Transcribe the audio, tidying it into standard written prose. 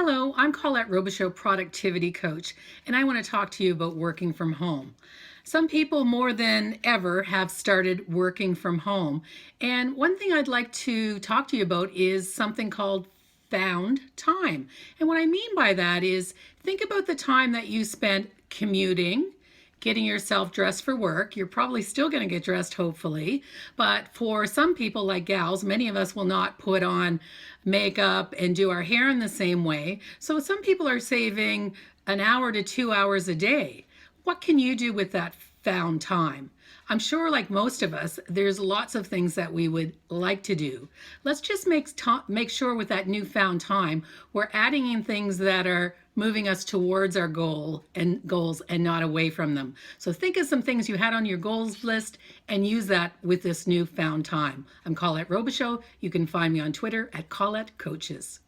Hello, I'm Colette Robicheau, productivity coach, and I want to talk to you about working from home. Some people more than ever have started working from home. And one thing I'd like to talk to you about is something called found time. And what I mean by that is think about the time that you spent commuting, getting yourself dressed for work. You're probably still going to get dressed, hopefully. But for some people, like gals, many of us will not put on makeup and do our hair in the same way. So some people are saving an hour to 2 hours a day. What can you do with that found time? I'm sure, like most of us, there's lots of things that we would like to do. Let's just make sure with that newfound time, we're adding in things that are moving us towards our goals and not away from them. So think of some things you had on your goals list and use that with this newfound time. I'm Colette Robicheau. You can find me on Twitter at Colette Coaches.